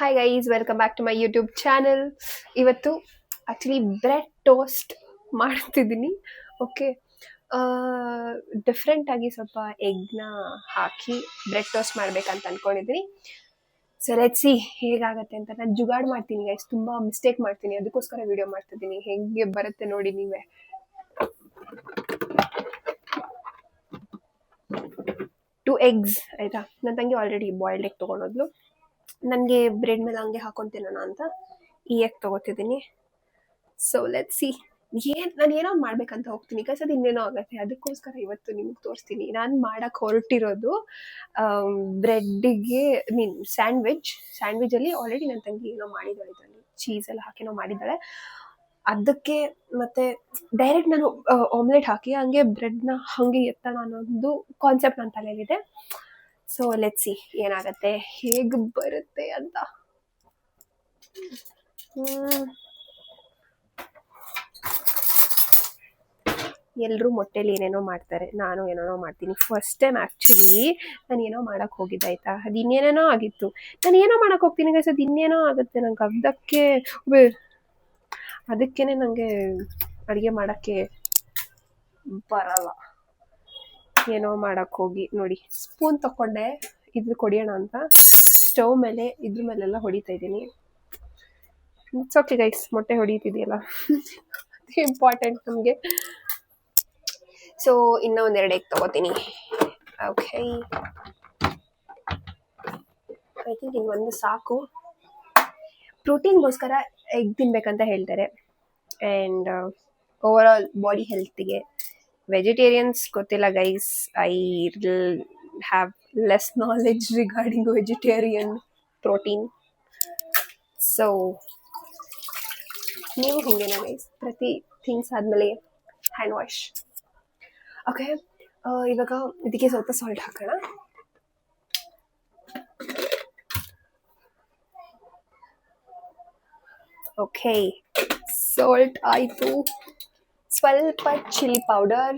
Hi guys, welcome back to my YouTube channel. ಇವತ್ತು actually bread toast ಮಾಡ್ತಿದ್ದೀನಿ. Okay, ಡಿಫ್ರೆಂಟಾಗಿ ಸ್ವಲ್ಪ ಎಗ್ನ ಹಾಕಿ ಬ್ರೆಡ್ ಟೋಸ್ಟ್ ಮಾಡ್ಬೇಕಂತ ಅಂದ್ಕೊಂಡಿದ್ದೀನಿ. ಸೊ ಲೆಟ್ಸ್ ಸಿ ಹೇಗಾಗುತ್ತೆ ಅಂತ. ನಾನು ಜುಗಾಡ್ ಮಾಡ್ತೀನಿ ಗೈಸ್, ತುಂಬ ಮಿಸ್ಟೇಕ್ ಮಾಡ್ತೀನಿ, ಅದಕ್ಕೋಸ್ಕರ ವಿಡಿಯೋ ಮಾಡ್ತಿದ್ದೀನಿ. ಹೇಗೆ ಬರುತ್ತೆ ನೋಡಿ ನೀವೇ. ಟು ಎಗ್ಸ್ ಆಯಿತಾ. ನನ್ನ ತಂಗಿ ಆಲ್ರೆಡಿ ಬಾಯ್ಲ್ಡ್ ಎಗ್ ತೊಗೊಂಡೋದ್ಲು. ನನಗೆ ಬ್ರೆಡ್ ಮೇಲೆ ಹಂಗೆ ಹಾಕೊಂಡು ತಿನ್ನೋಣ ಅಂತ ಈ ಎಗ್ ತೊಗೋತಿದ್ದೀನಿ. So let's see. ನಾನು ಏನೋ ಮಾಡ್ಬೇಕಂತ ಹೋಗ್ತೀನಿ ಬಿಕಾಸ್ ಅದು ಇನ್ನೇನೋ ಆಗುತ್ತೆ. ಅದಕ್ಕೋಸ್ಕರ ಇವತ್ತು ನಿಮ್ಗೆ ತೋರಿಸ್ತೀನಿ. ನಾನು ಮಾಡೋಕ್ಕೆ ಹೊರಟಿರೋದು ಬ್ರೆಡ್ಡಿಗೆ ಸ್ಯಾಂಡ್ವಿಚಲ್ಲಿ ಆಲ್ರೆಡಿ ನನ್ನ ತಂಗಿ ಏನೋ ಮಾಡಿದ್ದಾಳೆ, ಇದರಲ್ಲಿ ಚೀಸೆಲ್ಲ ಹಾಕಿ ಮಾಡಿದ್ದಾಳೆ. ಅದಕ್ಕೆ ಮತ್ತೆ ಡೈರೆಕ್ಟ್ ನಾನು ಆಮ್ಲೆಟ್ ಹಾಕಿ ಹಂಗೆ ಬ್ರೆಡ್ನ ಹಾಗೆ ಎತ್ತೋಣ ಅನ್ನೋದು ಕಾನ್ಸೆಪ್ಟ್ ನನ್ನ ತಲೆಯಲ್ಲಿದೆ. ಸೊ ಲೆಟ್ಸ್ ಸಿ ಏನಾಗುತ್ತೆ, ಹೇಗೆ ಬರುತ್ತೆ ಅಂತ. ಎಲ್ಲರೂ ಮೊಟ್ಟೆಲಿ ಏನೇನೋ ಮಾಡ್ತಾರೆ, ನಾನು ಏನೇನೋ ಮಾಡ್ತೀನಿ. ಫಸ್ಟ್ ಟೈಮ್ ಆ್ಯಕ್ಚುಲಿ ನಾನು ಏನೋ ಮಾಡೋಕ್ಕೆ ಹೋಗಿದ್ದೆ ಆಯಿತಾ. ಅದು ಇನ್ನೇನೇನೋ ಆಗಿತ್ತು. ನಾನು ಏನೋ ಮಾಡೋಕ್ಕೆ ಹೋಗ್ತೀನಿ ಗೈಸ್, ಅದು ಇನ್ನೇನೋ ಆಗುತ್ತೆ. ನಂಗೆ ಅದಕ್ಕೇ ನನಗೆ ಅಡುಗೆ ಮಾಡೋಕ್ಕೆ ಬರಲ್ಲ. ಏನೋ ಮಾಡೋಕ್ಕೆ ಹೋಗಿ ನೋಡಿ, ಸ್ಪೂನ್ ತಗೊಂಡೆ ಇದ್ರ ಹೊಡಿಯೋಣ ಅಂತ ಸ್ಟವ್ ಮೇಲೆ ಇದ್ರ ಮೇಲೆಲ್ಲ ಹೊಡಿತಾ ಇದ್ದೀನಿ. ಇಟ್ಸ್ ಓಕೆ ಗೈಸ್, ಮೊಟ್ಟೆ ಹೊಡಿತಿದೆಯಲ್ಲ ಅದು ಇಂಪಾರ್ಟೆಂಟ್ ನಮಗೆ. ಸೊ ಇನ್ನೂ ಒಂದೆರಡು ಎಗ್ ತೊಗೋತೀನಿ. ಓಕೆ, ಐ ಥಿಂಕ್ ಇನ್ನೊಂದು ಸಾಕು. ಪ್ರೋಟೀನ್ಗೋಸ್ಕರ ಎಗ್ ತಿನ್ಬೇಕಂತ ಹೇಳ್ತಾರೆ, ಆ್ಯಂಡ್ ಓವರ್ ಆಲ್ ಬಾಡಿ ಹೆಲ್ತಿಗೆ. ವೆಜಿಟೇರಿಯನ್ಸ್ ಗೊತ್ತಿಲ್ಲ guys, I have less knowledge regarding vegetarian protein. So ನೀವು ಹಿಂಗೇನ ಗೈಸ್, ಪ್ರತಿ ಥಿಂಗ್ಸ್ ಆದಮೇಲೆ ಹ್ಯಾಂಡ್ ವಾಶ್. ಓಕೆ, ಇವಾಗ ಇದಕ್ಕೆ ಸ್ವಲ್ಪ ಸಾಲ್ಟ್ ಹಾಕೋಣ. ಓಕೆ, ಸಾಲ್ಟ್ ಆಯಿತು. ಸ್ವಲ್ಪ ಚಿಲ್ಲಿ ಪೌಡರ್,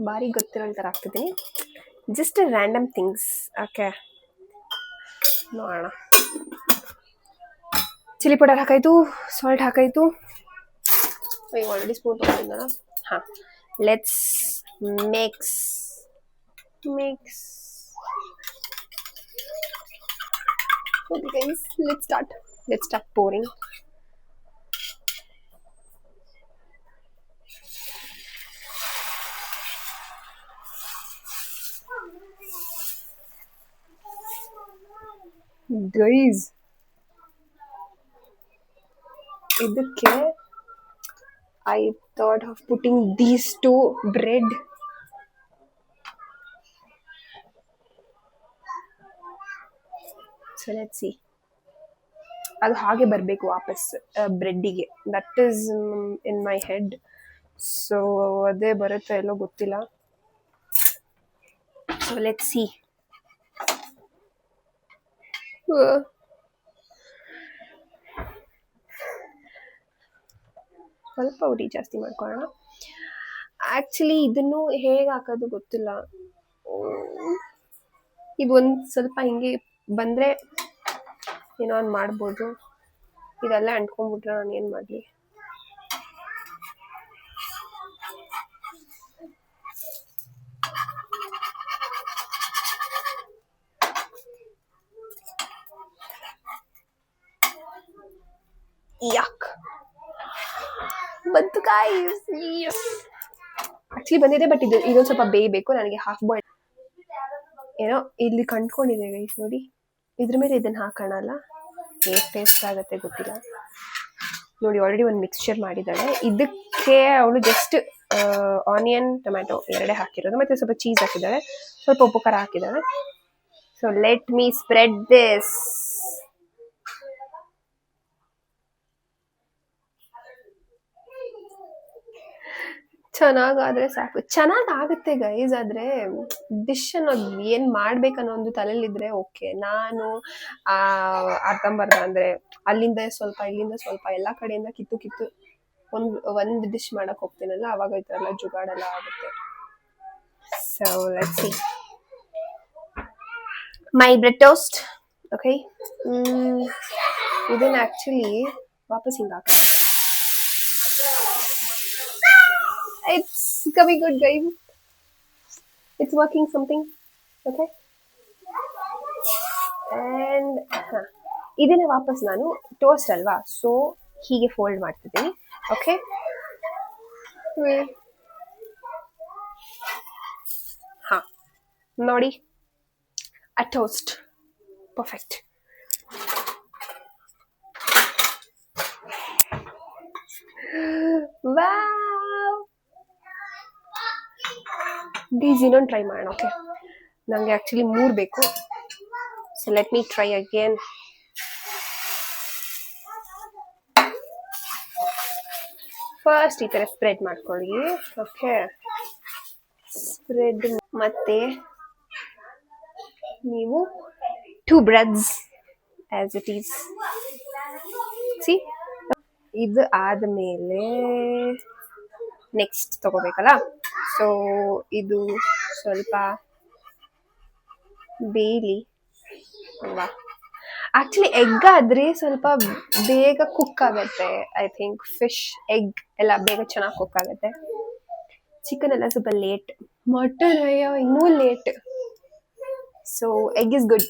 ಭಾರಿ ಗೊತ್ತಿರೋ ಥರ ಹಾಕ್ತಿದ್ದೀನಿ. Just random things. ಓಕೆ, ನೋಡೋಣ. ಚಿಲ್ಲಿ ಪೌಡರ್ ಹಾಕಾಯಿತು, ಸಾಲ್ಟ್ ಹಾಕಾಯಿತು. ಈಗ ಆಲ್ರೆಡಿ ಸ್ಪೂನ್ ತೊಗೊಂಡಿದ್ದಾನ. ಹಾಂ, let's mix. Okay guys, let's start pouring. Guys, ಇದಕ್ಕೆ I thought of putting these two bread. So let's see. ಅದು ಹಾಗೆ ಬರಬೇಕು ವಾಪಸ್ ಬ್ರೆಡ್ಡಿಗೆ. That is in my head. So ಅದೇ ಬರುತ್ತೆ ಎಲ್ಲೋ ಗೊತ್ತಿಲ್ಲ. So let's see. ಸ್ವಲ್ಪ ಉರಿ ಜಾಸ್ತಿ ಮಾಡ್ಕೊಳ್ಳೋಣ. ಆ್ಯಕ್ಚುಲಿ ಇದನ್ನು ಹೇಗೆ ಹಾಕೋದು ಗೊತ್ತಿಲ್ಲ. ಇದು ಒಂದು ಸ್ವಲ್ಪ ಹಿಂಗೆ ಬಂದರೆ ಏನೋ ಒಂದು ಮಾಡ್ಬೋದು. ಇದೆಲ್ಲ ಅಂಟ್ಕೊಂಡ್ಬಿಟ್ರೆ ನಾನು ಏನು ಮಾಡಲಿ. ಯಾಕ್ ಬಂತು ಗಾಯ್ಸ್, ಆ್ಯಕ್ಚುಲಿ ಬಂದಿದೆ. ಬಟ್ ಇದೊಂದು ಸ್ವಲ್ಪ ಬೇಯಬೇಕು. ನನಗೆ ಹಾಫ್ ಬಾಯ್ಲ್ ಏನೋ ಇಲ್ಲಿ ಕಂಡ್ಕೊಂಡಿದೆ ಗೈಸ್ ನೋಡಿ. ಇದ್ರ ಮೇಲೆ ಇದನ್ನು ಹಾಕೋಣಲ್ಲ, ಹೇಗೆ ಟೇಸ್ಟ್ ಆಗುತ್ತೆ ಗೊತ್ತಿಲ್ಲ. ನೋಡಿ ಆಲ್ರೆಡಿ ಒಂದು ಮಿಕ್ಸ್ಚರ್ ಮಾಡಿದ್ದಾಳೆ. ಇದಕ್ಕೆ ಅವಳು ಜಸ್ಟ್ ಆನಿಯನ್ ಟೊಮ್ಯಾಟೊ ಎರಡೇ ಹಾಕಿರೋದು, ಮತ್ತು ಸ್ವಲ್ಪ ಚೀಸ್ ಹಾಕಿದ್ದಾಳೆ, ಸ್ವಲ್ಪ ಉಪ್ಪು ಖಾರ ಹಾಕಿದ್ದಾಳೆ. So let me spread this. ಚೆನ್ನಾಗಾದರೆ ಸಾಕು. ಚೆನ್ನಾಗಾಗುತ್ತೆ ಗೈಸ್, ಆದರೆ ಡಿಶ್ ಅನ್ನೋದು ಏನು ಮಾಡ್ಬೇಕನ್ನೋ ಒಂದು ತಲೆಯಲ್ಲಿದ್ದರೆ ಓಕೆ. ನಾನು ಅರ್ಧಂಬರ್ಧ ಅಂದರೆ ಅಲ್ಲಿಂದ ಸ್ವಲ್ಪ ಇಲ್ಲಿಂದ ಸ್ವಲ್ಪ ಎಲ್ಲ ಕಡೆಯಿಂದ ಕಿತ್ತು ಒಂದು ಡಿಶ್ ಮಾಡೋಕ್ಕೆ ಹೋಗ್ತೀನಲ್ಲ, ಆವಾಗ ಈ ಥರ ಎಲ್ಲ ಜುಗಾಡೆಲ್ಲ ಆಗುತ್ತೆ. So let's C. My bread toast. Okay, ಇದನ್ನ ಆಕ್ಚುಲಿ ವಾಪಸ್ ಹಿಂಗೆ ಹಾಕೋಣ. It's coming good guys, it's working something. Okay, and ಇದನ್ನ ವಾಪಸ್ ನಾನು ಟೋಸ್ಟ್ ಅಲ್ವಾ, ಸೊ ಹೀಗೆ ಫೋಲ್ಡ್ ಮಾಡ್ತಿದ್ದೀನಿ. ಓಕೆ, ಹಾ ನೋಡಿ, ಅ ಟೋಸ್ಟ್ ಪರ್ಫೆಕ್ಟ್. ವಾವ್, ಪ್ಲೀಸ್ ಇನ್ನೊಂದು ಟ್ರೈ ಮಾಡೋಣ. ಓಕೆ, ನನಗೆ ಆ್ಯಕ್ಚುಲಿ 3 ಬೇಕು, so let me try again. First ಈ ಥರ ಸ್ಪ್ರೆಡ್ ಮಾಡ್ಕೊಳ್ಳಿ. ಓಕೆ, ಸ್ಪ್ರೆಡ್ ಮತ್ತೆ ನೀವು 2 breads as it is. C, ಇದು ಆದಮೇಲೆ ನೆಕ್ಸ್ಟ್ ತಗೋಬೇಕಲ್ಲ, ಸೊ ಇದು ಸ್ವಲ್ಪ ಬೇಯಲಿ ಅಲ್ವಾ. ಆಕ್ಚುಲಿ ಎಗ್ ಆದರೆ ಸ್ವಲ್ಪ ಬೇಗ ಕುಕ್ ಆಗುತ್ತೆ. ಐ ಥಿಂಕ್ ಫಿಶ್, ಎಗ್ ಎಲ್ಲ ಬೇಗ ಚೆನ್ನಾಗಿ ಕುಕ್ ಆಗುತ್ತೆ. ಚಿಕನ್ ಎಲ್ಲ ಸ್ವಲ್ಪ ಲೇಟ್, ಮಟನ್ ಅಯ್ಯೋ ಇನ್ನೂ late. So egg is good.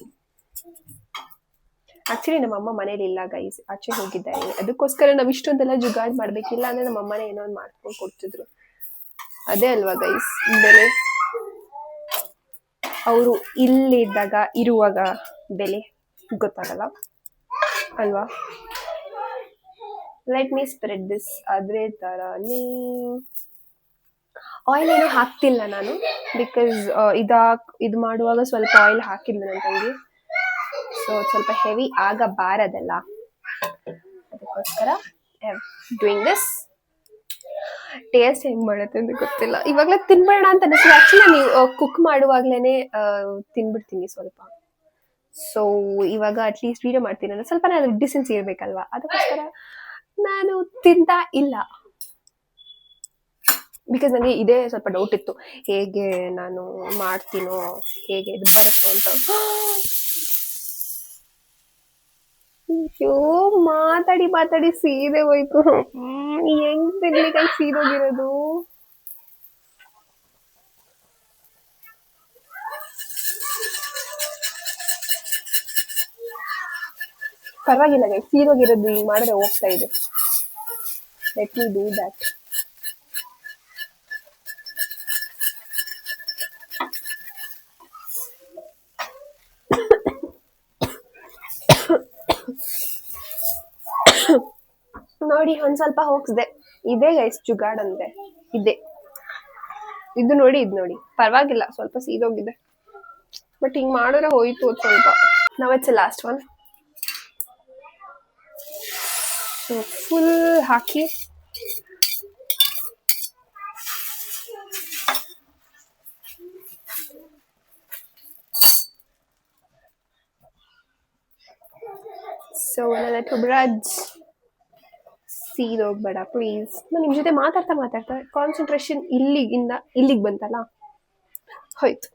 Actually ನಮ್ಮಮ್ಮ ಮನೇಲಿ ಇಲ್ಲ ಗೈಸ್, ಆಚೆ ಹೋಗಿದ್ದಾರೆ. ಅದಕ್ಕೋಸ್ಕರ ನಾವು ಇಷ್ಟೊಂದೆಲ್ಲ ಜುಗಾಡ್ ಮಾಡಬೇಕಿಲ್ಲ ಅಂದರೆ ನಮ್ಮಮ್ಮನೇ ಏನೋ ಒಂದು ಮಾಡ್ಕೊಂಡು ಕೊಡ್ತಿದ್ರು. ಅದೇ ಅಲ್ವಾ ಗೈಸ್ ಬೆಲೆ, ಅವರು ಇಲ್ಲಿದ್ದಾಗ ಇರುವಾಗ ಬೆಲೆ ಗೊತ್ತಾಗಲ್ಲ ಅಲ್ವಾ. Let me spread this. ಅದೇ ಥರನೇ ಆಯಿಲ್ ಏನೂ ಹಾಕ್ತಿಲ್ಲ ನಾನು, ಬಿಕಾಸ್ ಇದು ಮಾಡುವಾಗ ಸ್ವಲ್ಪ ಆಯಿಲ್ ಹಾಕಿದ್ಲು ನನ್ನ ತಂಗಿ, ಸೊ ಸ್ವಲ್ಪ ಹೆವಿ ಆಗಬಾರದಲ್ಲ, ಅದಕ್ಕೋಸ್ಕರ ಡೂಯಿಂಗ್ ದಿಸ್. ಟೇಸ್ಟ್ ಹೆಂಗ್ ಮಾಡುತ್ತೆ ಅಂತ ಗೊತ್ತಿಲ್ಲ, ಇವಾಗಲೇ ತಿನ್ಬೇಡ ಅಂತ ಅನಿಸ್ತು. ಆ್ಯಕ್ಚುಲಿ ನೀವು ಕುಕ್ ಮಾಡುವಾಗ್ಲೇ ತಿನ್ಬಿಡ್ತೀನಿ ಸ್ವಲ್ಪ. ಸೊ ಇವಾಗ ಅಟ್ಲೀಸ್ಟ್ ವೀಡಿಯೋ ಮಾಡ್ತೀನಿ, ಸ್ವಲ್ಪ ನಾನು ಡಿಸೆನ್ಸ್ ಇರಬೇಕಲ್ವಾ, ಅದಕ್ಕೋಸ್ಕರ ನಾನು ತಿಂತಾ ಇಲ್ಲ. ಬಿಕಾಸ್ ನನಗೆ ಇದೇ ಸ್ವಲ್ಪ ಡೌಟ್ ಇತ್ತು, ಹೇಗೆ ನಾನು ಮಾಡ್ತೀನೋ, ಹೇಗೆ ಇದು ಬರುತ್ತೋ ಅಂತ. ಅಯ್ಯೋ, ಮಾತಾಡಿ ಮಾತಾಡಿ ಸೀದೆ ಹೋಯ್ತು. ಹೆಂಗ್ ತಿನ್ಲಿಕ್ಕೆ ಸೀದೋಗಿರೋದು. ಪರವಾಗಿಲ್ಲ ಗೈಸ್, ಸೀದೋಗಿರೋದು ಹಿಂಗ್ ಮಾಡಿದ್ರೆ ಹೋಗ್ತಾ ಇದೆ. Let me do that. ನೋಡಿ ಒಂದ್ ಸ್ವಲ್ಪ ಹೋಗ್ಸ್ದೆ. ಇದೇ ಗೈಸ್ ಜುಗಾಡ್ ಅಂದ್ರೆ ಇದೆ. ಇದು ನೋಡಿ, ಇದು ನೋಡಿ, ಪರವಾಗಿಲ್ಲ ಸ್ವಲ್ಪ ಸೀದೋಗಿದೆ, ಬಟ್ ಹಿಂಗ್ ಮಾಡಿದ್ರೆ ಹೋಯ್ತು ಸ್ವಲ್ಪ. ನಾವ್ it's last one. So full ಹಾಕಿ ಸೊ another 2 breads. ಸೀದೋಗ್ಬೇಡ ಪ್ಲೀಸ್. ನಾನು ನಿಮ್ಮ ಜೊತೆ ಮಾತಾಡ್ತಾ ಕಾನ್ಸಂಟ್ರೇಷನ್ ಇಲ್ಲಿಗಿಂದ ಇಲ್ಲಿಗೆ ಬಂತಲ್ಲ, ಹೋಯ್ತು.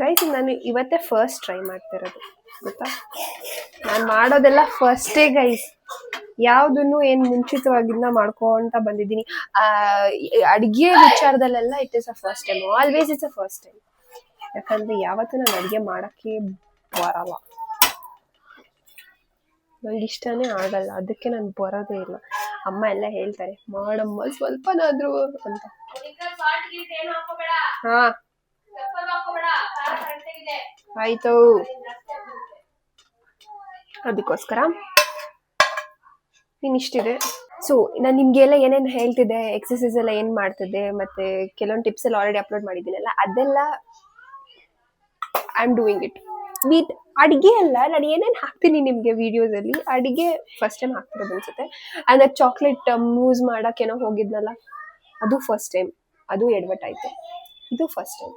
ಗೈಸ್, ನಾನು ಇವತ್ತೇ ಫಸ್ಟ್ ಟ್ರೈ ಮಾಡ್ತಿರೋದು ಗೊತ್ತಾ. ನಾನು ಮಾಡೋದೆಲ್ಲ ಫಸ್ಟೇ ಗೈಸ್, ಯಾವುದನ್ನು ಏನು ಮುಂಚಿತವಾಗಿಂದ ಮಾಡ್ಕೊಂತ ಬಂದಿದ್ದೀನಿ. ಅಡುಗೆ ವಿಚಾರದಲ್ಲೆಲ್ಲ it is a first time, always it's a first time. ಯಾಕಂದ್ರೆ ಯಾವತ್ತೂ ನಾನು ಅಡುಗೆ ಮಾಡೋಕ್ಕೆ ಬರಲ್ಲ, ನಂಗೆ ಇಷ್ಟನೇ ಆಗಲ್ಲ, ಅದಕ್ಕೆ ನಾನು ಬರೋದೇ ಇಲ್ಲ. ಅಮ್ಮ ಎಲ್ಲ ಹೇಳ್ತಾರೆ, ಮಾಡಮ್ಮ ಸ್ವಲ್ಪನಾದ್ರೂ ಅಂತ. ಹಾ ಆಯ್ತು, ಅದಕ್ಕೋಸ್ಕರ ಇನ್ನಿಷ್ಟಿದೆ. ಸೊ ನಾನು ನಿಮಗೆಲ್ಲ ಏನೇನು ಹೇಳ್ತಿದ್ದೆ, ಎಕ್ಸಸೈಸ್ ಎಲ್ಲ ಏನು ಮಾಡ್ತಿದ್ದೆ, ಮತ್ತು ಕೆಲವೊಂದು ಟಿಪ್ಸ್ ಎಲ್ಲ ಆಲ್ರೆಡಿ ಅಪ್ಲೋಡ್ ಮಾಡಿದ್ದೀನಲ್ಲ, ಅದೆಲ್ಲ I am doing it. With ಅಡುಗೆ ಅಲ್ಲ, ನಾನು ಏನೇನು ಹಾಕ್ತೀನಿ ನಿಮಗೆ ವೀಡಿಯೋಸಲ್ಲಿ, ಅಡುಗೆ ಫಸ್ಟ್ ಟೈಮ್ ಹಾಕ್ತಿರೋದು ಅನ್ಸುತ್ತೆ. ಅಂದರೆ ಚಾಕ್ಲೇಟ್ ಮೂಸ್ ಮಾಡೋಕ್ಕೇನೋ ಹೋಗಿದ್ನಲ್ಲ, ಅದು ಫಸ್ಟ್ ಟೈಮ್, ಅದು ಎಡವಟ್ಟಾಯ್ತು. ಇದು ಫಸ್ಟ್ ಟೈಮ್.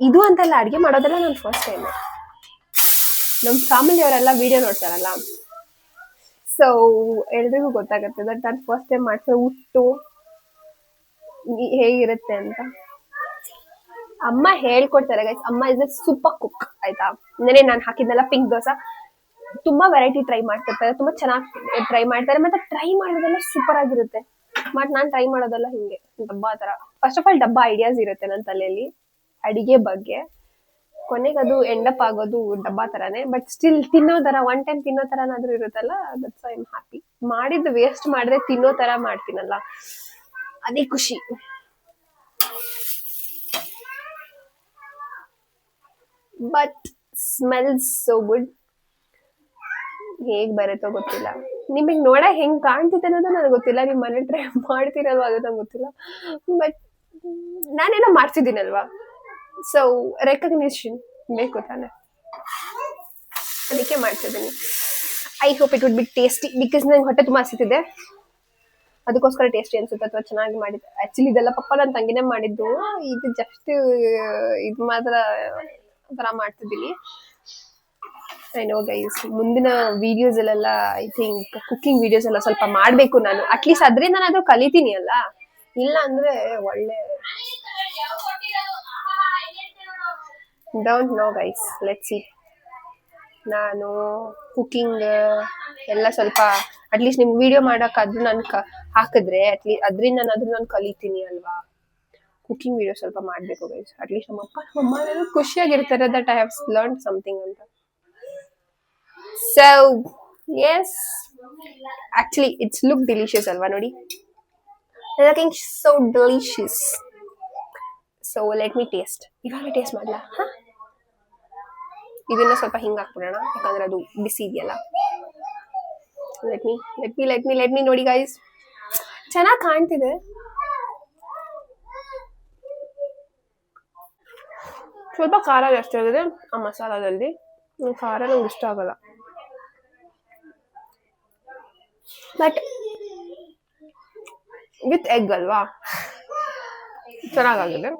ಇದು ಅಂತಲ್ಲ, ಅಡುಗೆ ಮಾಡೋದೆಲ್ಲ ನಾನು ಫಸ್ಟ್ ಟೈಮ್. ನಮ್ಮ ಫ್ಯಾಮಿಲಿಯವರೆಲ್ಲ ವೀಡಿಯೋ ನೋಡ್ತಾರಲ್ಲ, ಸೊ ಎಲ್ರಿಗೂ ಗೊತ್ತಾಗುತ್ತೆ ದಟ್ ನಾನು ಫಸ್ಟ್ ಟೈಮ್ ಮಾಡ್ಸೋ ಉಟ್ಟು ಹೇಗಿರುತ್ತೆ ಅಂತ. ಅಮ್ಮ ಹೇಳ್ಕೊಡ್ತಾರೆ ಗೈಸ್. ಅಮ್ಮ ಇಸ್ ಅ ಸೂಪರ್ ಕುಕ್ ಆಯ್ತಾ. ನೆನೆ ನಾನು ಹಾಕಿದ್ನಲ್ಲ ಪಿಂಕ್ ದೋಸೆ, ತುಂಬಾ ವೆರೈಟಿ ಟ್ರೈ ಮಾಡ್ತಿರ್ತಾರೆ, ತುಂಬಾ ಚೆನ್ನಾಗಿ ಟ್ರೈ ಮಾಡ್ತಾರೆ, ಮತ್ತೆ ಟ್ರೈ ಮಾಡೋದೆಲ್ಲ ಸೂಪರ್ ಆಗಿರುತ್ತೆ. ಬಟ್ ನಾನು ಟ್ರೈ ಮಾಡೋದೆಲ್ಲ ಹಿಂಗೆ ಡಬ್ಬಾ ತರ. ಫಸ್ಟ್ ಆಫ್ ಆಲ್ ಡಬ್ಬಾ ಐಡಿಯಾಸ್ ಇರುತ್ತೆ ನನ್ನ ತಲೆಯಲ್ಲಿ ಅಡಿಗೆ ಬಗ್ಗೆ, ಕೊನೆಗೆ ಅದು ಎಂಡಪ್ ಆಗೋದು ಡಬ್ಬಾ ತರಾನೇ. ಬಟ್ ಸ್ಟಿಲ್ ತಿನ್ನೋ ತರ, ಒನ್ ಟೈಮ್ ತಿನ್ನೋ ತರನಾದ್ರೂ ಇರುತ್ತಲ್ಲ, ದಟ್ಸ್ ಐ ಆಮ್ ಹ್ಯಾಪಿ. ಮಾಡಿದ್ದು ವೇಸ್ಟ್ ಮಾಡಿದ್ರೆ ತಿನ್ನೋ ತರ ಮಾಡ್ತೀನಲ್ಲ, ಅದೇ ಖುಷಿ. But smells so good. ಹೇಗ್ ಬರುತ್ತೋ ಗೊತ್ತಿಲ್ಲ, ನಿಮಗ್ ನೋಡ ಹೆಂಗ್ ಕಾಣ್ತಿದೆ ಅನ್ನೋದು ನನಗೆ ಗೊತ್ತಿಲ್ಲ, ನಿಮ್ ಮನೆ ಟ್ರೈ ಮಾಡ್ತೀರಲ್ವಾ ಅದು ನಂಗೆ ಗೊತ್ತಿಲ್ಲ. ಬಟ್ ನಾನೇನೋ ಮಾಡ್ತಿದ್ದೀನಲ್ವಾ, ಸೊ ರೆಕಗ್ನಿಷನ್ ಬೇಕು ತಾನೆ, ಅದಕ್ಕೆ ಮಾಡ್ತಿದ್ದೀನಿ. I hope it would be tasty, because ನಂಗೆ ಹೊಟ್ಟೆ ತುಂಬಾ ಹಸಿತಿದೆ, ಅದಕ್ಕೋಸ್ಕರ ಟೇಸ್ಟಿ ಅನ್ಸುತ್ತೆ ಅಥವಾ ಚೆನ್ನಾಗಿ ಮಾಡಿದ್ದೆ. ಆಕ್ಚುಲಿ ಇದೆಲ್ಲ ಪಪ್ಪ ನನ್ನ ತಂಗಿನೇ ಮಾಡಿದ್ದು, ಇದು ಜಸ್ಟ್ ಇದು ಮಾತ್ರ ತರ ಮಾಡ್ತಿದ್ದೀನಿ. ಐ ನೋ ಗೈಸ್, ಮುಂದಿನ ವಿಡಿಯೋಸ್ ಅಲ್ಲೆಲ್ಲ ಐ ಥಿಂಕ್ ಕುಕಿಂಗ್ ವಿಡಿಯೋಸ್ ಎಲ್ಲ ಸ್ವಲ್ಪ ಮಾಡ್ಬೇಕು ನಾನು, ಅಟ್ಲೀಸ್ಟ್ ಅದರಿಂದ ನಾನು ಕಲಿತೀನಿ ಅಲ್ಲ. ಇಲ್ಲ ಅಂದ್ರೆ ಒಳ್ಳೆ don't know guys, let's see. ನಾನು ಕುಕಿಂಗ್ ಎಲ್ಲ ಸ್ವಲ್ಪ ಅಟ್ಲೀಸ್ಟ್ ನಿಮ್ಗೆ ವಿಡಿಯೋ ಮಾಡೋಕ್ಕಾದ್ರೂ ನಾನು ಹಾಕಿದ್ರೆ ಅಟ್ಲೀಸ್ಟ್ ಅದರಿಂದ ನಾನು ಕಲಿತೀನಿ ಅಲ್ವಾ. ಕುಕಿಂಗ್ ವಿಡಿಯೋ ಸ್ವಲ್ಪ ಮಾಡಬೇಕು ಗೈಸ್, ಅಟ್ಲೀಸ್ಟ್ ನಮ್ಮ ಅಪ್ಪ ನಮ್ಮ ಅಮ್ಮ ಖುಷಿಯಾಗಿರ್ತಾರೆ that I have learn something ಅಂತ. So yes, actually it's look delicious ಅಲ್ವಾ, ನೋಡಿ, looking so delicious. So let me taste. ಇವಾಗ ಟೇಸ್ಟ್ ಮಾಡಲಾ? ಇದನ್ನ ಸ್ವಲ್ಪ ಹಿಂಗೆ ಹಾಕ್ಬಿಡೋಣ, ಯಾಕಂದ್ರೆ ಅದು ಬಿಸಿ ಇದೆಯಲ್ಲ. ಲೆಟ್ ಮಿ ನೋಡಿ ಗೈಸ್, ಚೆನ್ನಾಗಿ ಕಾಣ್ತಿದೆ. ಸ್ವಲ್ಪ ಖಾರ ಜಾಸ್ತಿ ಆಗಿದೆ ಆ ಮಸಾಲದಲ್ಲಿ, ಖಾರ ನಂಗೆ ಇಷ್ಟ ಆಗಲ್ಲ. ಬಟ್ ವಿತ್ ಎಗ್ ಅಲ್ವಾ, ಚೆನ್ನಾಗಾಗಿದೆ.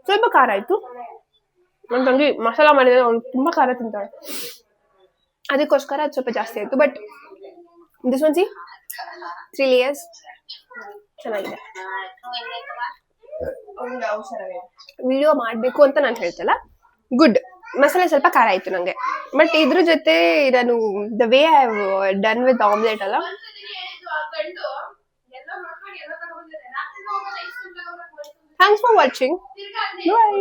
ಸ್ವಲ್ಪ ಖಾರ ಆಯ್ತು. ನನ್ನ ತಂಗಿ ಮಸಾಲ ಮಾಡಿದ್ರೆ ಅವ್ಳು ತುಂಬಾ ಖಾರ ತಿಂತಾಳೆ, ಅದಕ್ಕೋಸ್ಕರ ಅದು ಸ್ವಲ್ಪ ಜಾಸ್ತಿ ಆಯ್ತು. But this one C 3 layers ಚೆನ್ನಾಗಿದೆ. ವಿಡಿಯೋ ಮಾಡಬೇಕು ಅಂತ ನಾನು ಹೇಳ್ತಲ್ಲ, ಗುಡ್. ಮಸಾಲೆ ಸ್ವಲ್ಪ ಖಾರ ಆಯ್ತು ನಂಗೆ, ಬಟ್ ಇದ್ರ ಜೊತೆ ನಾನು the way I have done with omelette ಅಲ್ಲ. Thanks for watching. ಬಾಯ್.